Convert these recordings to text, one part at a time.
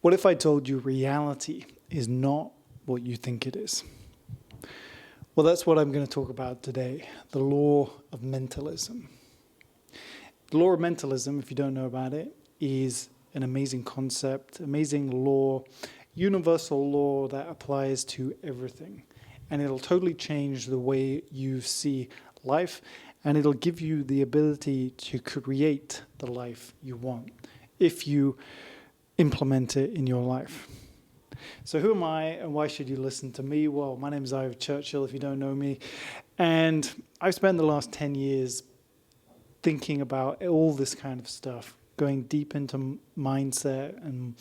What if I told you reality is not what you think it is? Well, that's what I'm going to talk about today, the law of mentalism. The law of mentalism, if you don't know about it, is an amazing concept, amazing law, universal law that applies to everything. And it'll totally change the way you see life, and it'll give you the ability to create the life you want if you implement it in your life. So who am I and why should you listen to me? Well, my name is Ivor Churchill, if you don't know me. And I've spent the last 10 years thinking about all this kind of stuff, going deep into mindset and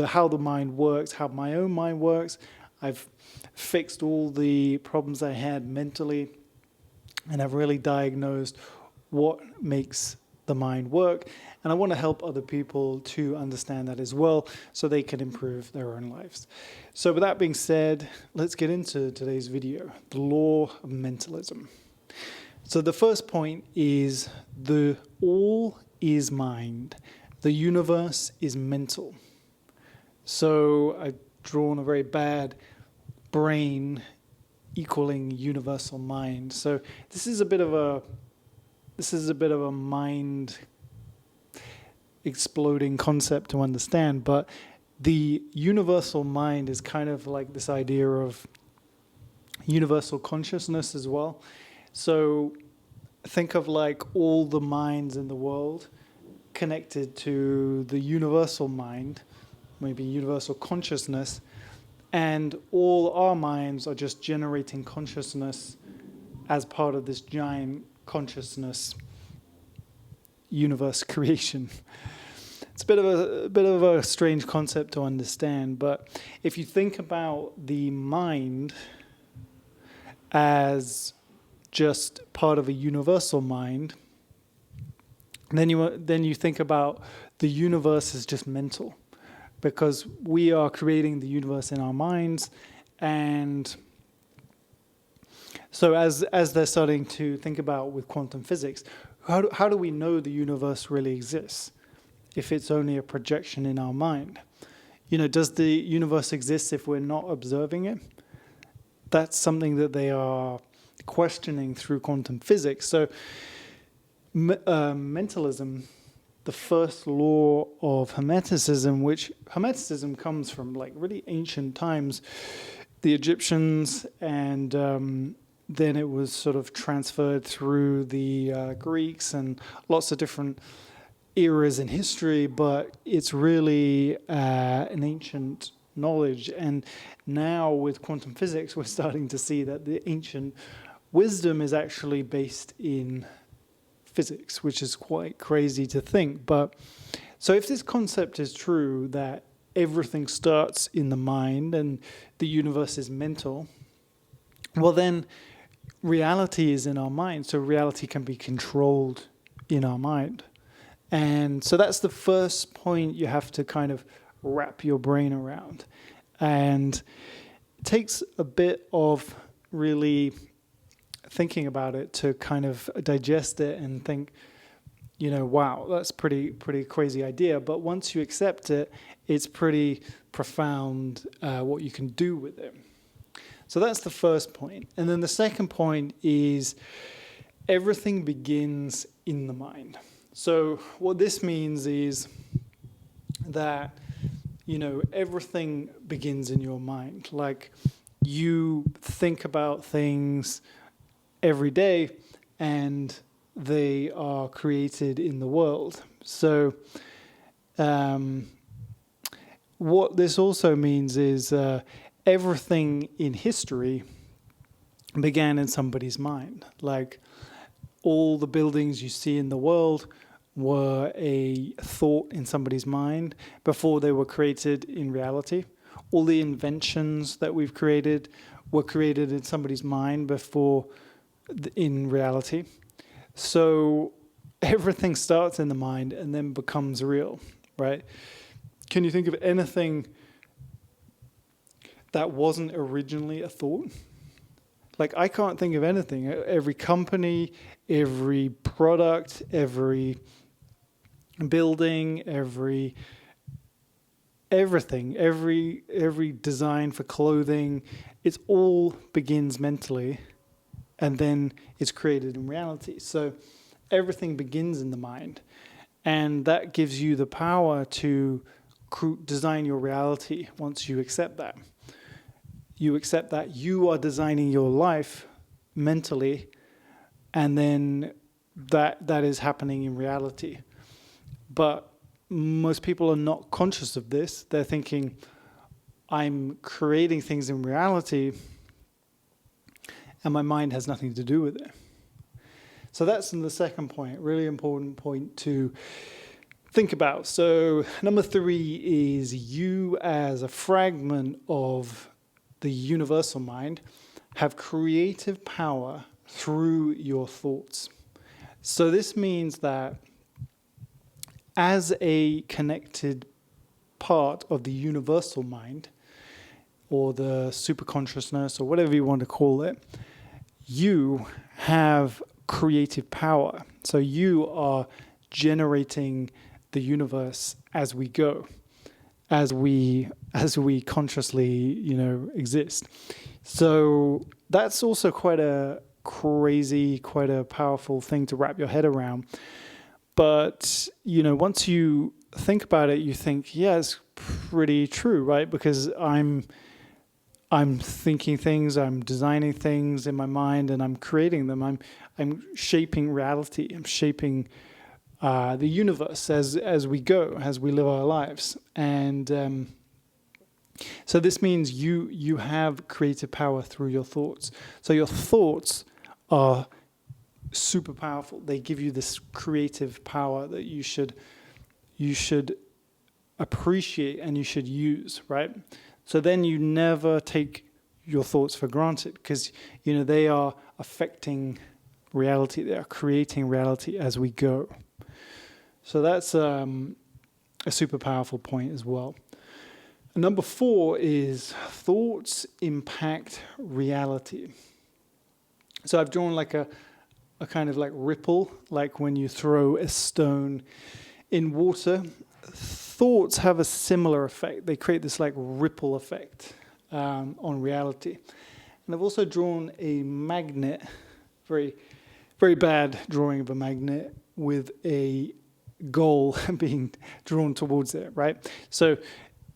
how the mind works, how my own mind works. I've fixed all the problems I had mentally, and I've really diagnosed what makes the mind work. And I want to help other people to understand that as well so they can improve their own lives. So with that being said, let's get into today's video, the law of mentalism. So the first point is the all is mind. The universe is mental. So I've drawn a very bad brain equaling universal mind. So this is a bit of a mind exploding concept to understand, but the universal mind is kind of like this idea of universal consciousness as well. So think of like all the minds in the world connected to the universal mind, maybe universal consciousness, and all our minds are just generating consciousness as part of this giant consciousness universe creation. It's a bit of a strange concept to understand, but if you think about the mind as just part of a universal mind, then you think about the universe as just mental, because we are creating the universe in our minds. And so as they're starting to think about with quantum physics, how do we know the universe really exists if it's only a projection in our mind? Does the universe exist if we're not observing it? That's something that they are questioning through quantum physics. So mentalism, the first law of Hermeticism, which Hermeticism comes from like really ancient times, the Egyptians, and then it was sort of transferred through the Greeks and lots of different eras in history, but it's really an ancient knowledge. And now with quantum physics, we're starting to see that the ancient wisdom is actually based in physics, which is quite crazy to think. But so if this concept is true, that everything starts in the mind and the universe is mental, well then reality is in our mind. So reality can be controlled in our mind. And so that's the first point you have to kind of wrap your brain around. And it takes a bit of really thinking about it to kind of digest it and think, wow, that's pretty crazy idea. But once you accept it, it's pretty profound what you can do with it. So that's the first point. And then the second point is everything begins in the mind. So what this means is that, everything begins in your mind. Like you think about things every day and they are created in the world. So what this also means is everything in history began in somebody's mind. Like all the buildings you see in the world were a thought in somebody's mind before they were created in reality. All the inventions that we've created were created in somebody's mind before in reality. So everything starts in the mind and then becomes real, right? Can you think of anything that wasn't originally a thought? Like I can't think of anything. Every company, every product, every building, every everything, every design for clothing, it all begins mentally, and then it's created in reality. So everything begins in the mind, and that gives you the power to design your reality. Once you accept that, you are designing your life mentally, and then that is happening in reality. But most people are not conscious of this. They're thinking, I'm creating things in reality, and my mind has nothing to do with it. So that's the second point, really important point to think about. So number 3 is you as a fragment of the universal mind have creative power through your thoughts. So this means that as a connected part of the universal mind, or the superconsciousness, or whatever you want to call it, you have creative power. So you are generating the universe as we go, as we consciously, exist. So that's also quite a crazy, quite a powerful thing to wrap your head around. But, once you think about it, you think, yeah, it's pretty true, right? Because I'm thinking things, I'm designing things in my mind, and I'm creating them. I'm shaping reality. I'm shaping the universe as we go, as we live our lives. And so this means you have creative power through your thoughts. So your thoughts are super powerful. They give you this creative power that you should appreciate and you should use, right? So then you never take your thoughts for granted, because they are affecting reality. They are creating reality as we go. So that's a super powerful point as well. And number 4 is thoughts impact reality. So I've drawn like a kind of like ripple, like when you throw a stone in water. Thoughts have a similar effect. They create this like ripple effect on reality. And I've also drawn a magnet, very, very bad drawing of a magnet with a goal being drawn towards it, right? So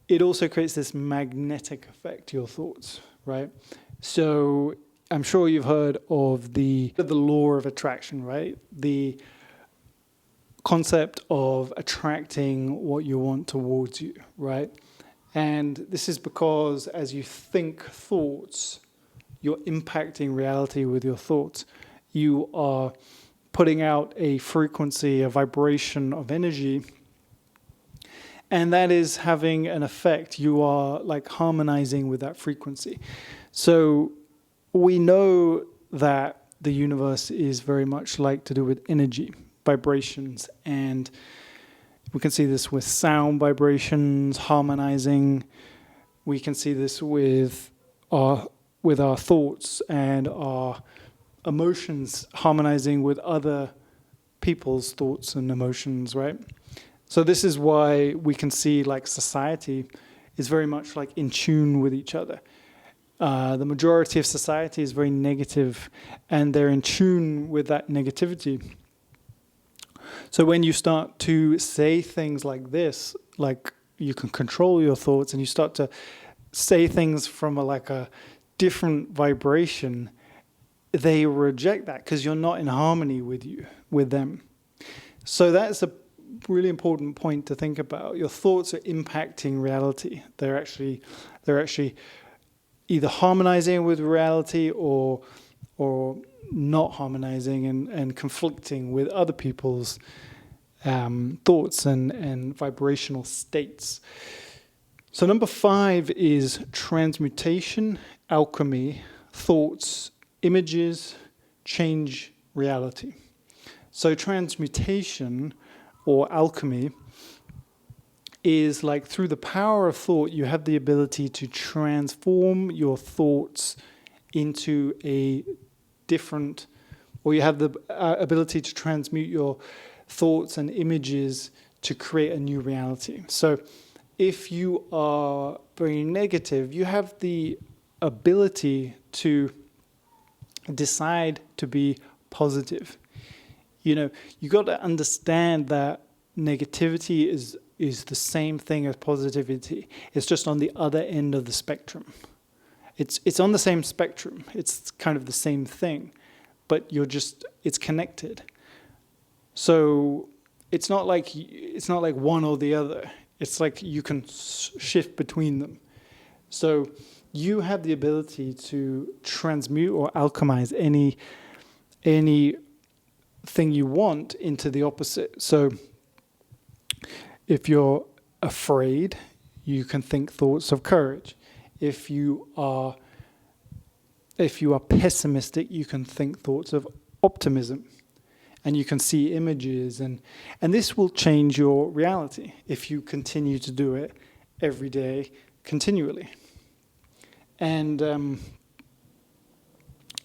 it also creates this magnetic effect to your thoughts, right? So I'm sure you've heard of the law of attraction, right? The concept of attracting what you want towards you, right? And this is because as you think thoughts, you're impacting reality with your thoughts. You are putting out a frequency, a vibration of energy, and that is having an effect. You are like harmonizing with that frequency. So we know that the universe is very much like to do with energy, vibrations, and we can see this with sound vibrations harmonizing. We can see this with our thoughts and our emotions harmonizing with other people's thoughts and emotions, right? So this is why we can see like society is very much like in tune with each other. The majority of society is very negative, and they're in tune with that negativity. So when you start to say things like this, like you can control your thoughts, and you start to say things from a different vibration, they reject that because you're not in harmony with them. So that's a really important point to think about. Your thoughts are impacting reality. They're actually either harmonizing with reality or not harmonizing and conflicting with other people's thoughts and vibrational states. So number 5 is transmutation, alchemy, thoughts, images, change reality. So transmutation or alchemy is like through the power of thought, you have the ability to transform your thoughts into a different, or you have the ability to transmute your thoughts and images to create a new reality. So if you are very negative, you have the ability to decide to be positive. You got to understand that negativity is the same thing as positivity. It's just on the other end of the spectrum. It's on the same spectrum. It's kind of the same thing, but it's connected. So it's not like one or the other. It's like you can shift between them. So you have the ability to transmute or alchemize any thing you want into the opposite. So if you're afraid, you can think thoughts of courage. If you are pessimistic, you can think thoughts of optimism. And you can see images, and this will change your reality if you continue to do it every day, continually. And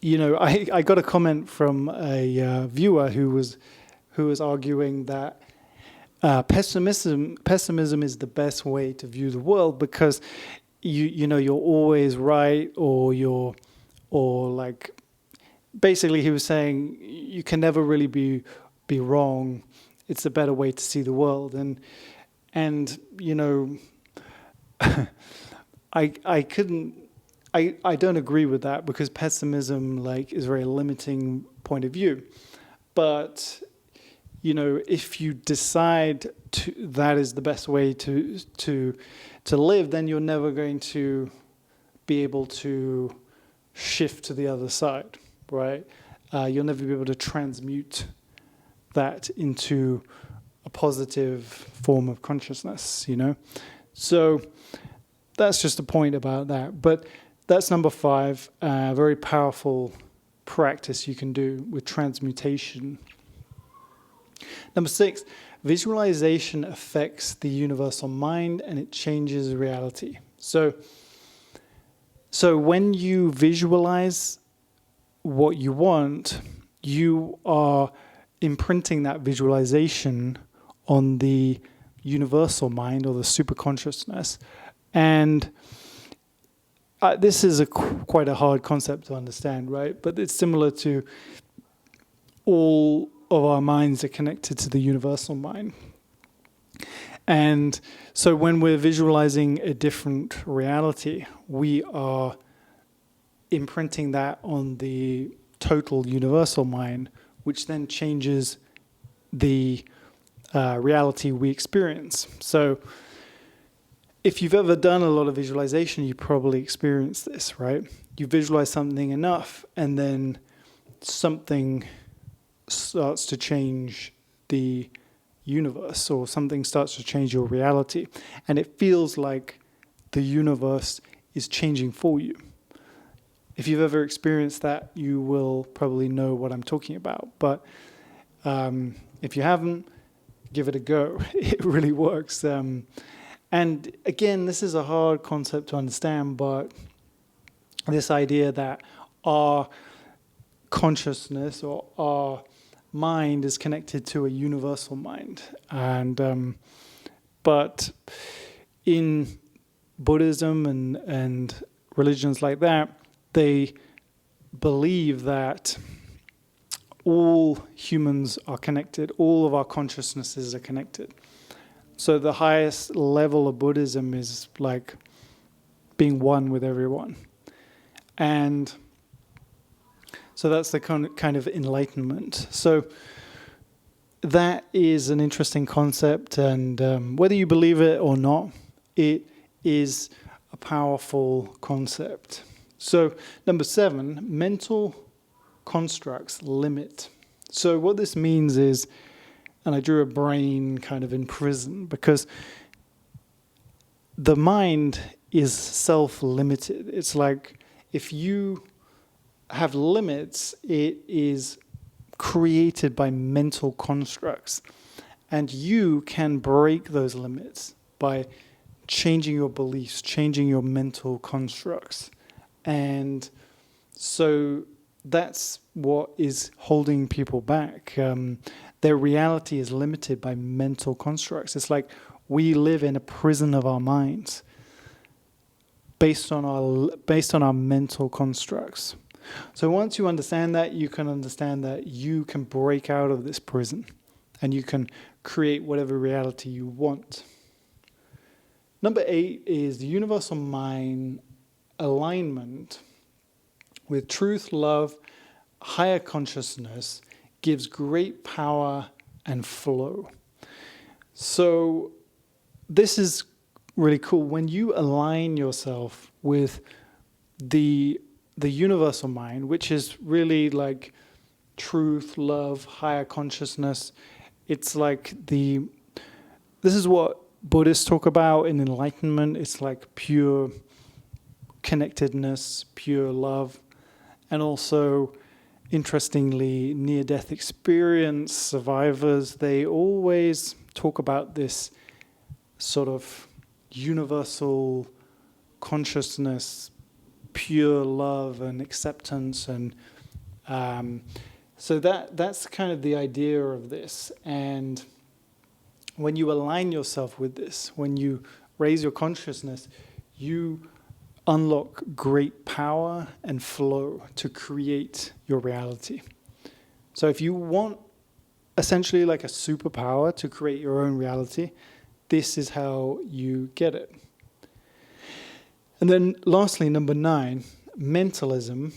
I got a comment from a viewer who was arguing that pessimism is the best way to view the world, because you're always right, or basically he was saying you can never really be wrong. It's a better way to see the world, and I don't agree with that, because pessimism is a very limiting point of view. But if you decide that is the best way to live, then you're never going to be able to shift to the other side, right? You'll never be able to transmute that into a positive form of consciousness, So that's just a point about that. But that's number 5, a very powerful practice you can do with transmutation. Number 6, visualization affects the universal mind and it changes reality. So when you visualize what you want, you are imprinting that visualization on the universal mind or the superconsciousness. And this is quite a hard concept to understand, right? But it's similar to all of our minds are connected to the universal mind. And so when we're visualizing a different reality, we are imprinting that on the total universal mind, which then changes the reality we experience. So if you've ever done a lot of visualization, you probably experienced this, right? You visualize something enough, and then something starts to change the universe, or something starts to change your reality, and it feels like the universe is changing for you. If you've ever experienced that, you will probably know what I'm talking about. But if you haven't, give it a go. It really works. And again, this is a hard concept to understand, but this idea that our consciousness or our mind is connected to a universal mind. And but in Buddhism and religions like that, they believe that all humans are connected, all of our consciousnesses are connected. So the highest level of Buddhism is like being one with everyone. And so that's the kind of enlightenment. So that is an interesting concept, and whether you believe it or not, it is a powerful concept. So number 7, mental constructs limit. So what this means is, and I drew a brain kind of in prison, because the mind is self-limited. It's like if you have limits, it is created by mental constructs. And you can break those limits by changing your beliefs, changing your mental constructs. And so that's what is holding people back. Their reality is limited by mental constructs. It's like we live in a prison of our minds based on our mental constructs. So once you understand that, you can understand that you can break out of this prison and you can create whatever reality you want. Number 8 is the universal mind alignment with truth, love, higher consciousness gives great power and flow. So this is really cool. When you align yourself with the universal mind, which is really like truth, love, higher consciousness, it's like this is what Buddhists talk about in enlightenment. It's like pure connectedness, pure love, and also, interestingly, near-death experience survivors, they always talk about this sort of universal consciousness, pure love and acceptance, and so that's kind of the idea of this. And when you align yourself with this, when you raise your consciousness, you unlock great power and flow to create your reality. So if you want essentially like a superpower to create your own reality, this is how you get it. And then lastly, number 9, mentalism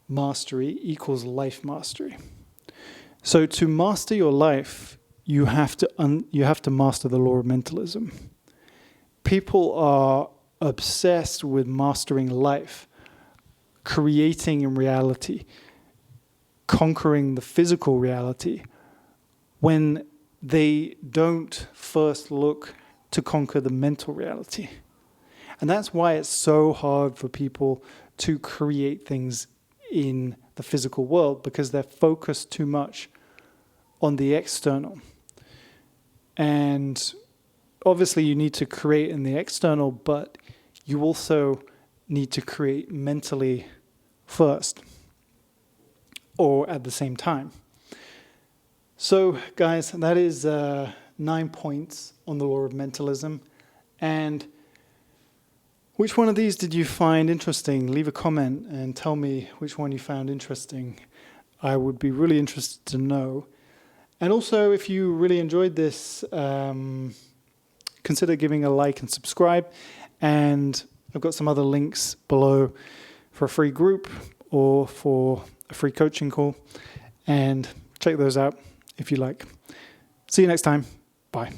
mastery equals life mastery. So to master your life, you have to master the law of mentalism. People are obsessed with mastering life, creating in reality, conquering the physical reality, when they don't first look to conquer the mental reality. And that's why it's so hard for people to create things in the physical world, because they're focused too much on the external. And obviously you need to create in the external, but you also need to create mentally first, or at the same time. So guys, that is 9 points on the law of mentalism. And which one of these did you find interesting? Leave a comment and tell me which one you found interesting. I would be really interested to know. And also, if you really enjoyed this, consider giving a like and subscribe. And I've got some other links below for a free group or for a free coaching call. And check those out if you like. See you next time. Bye.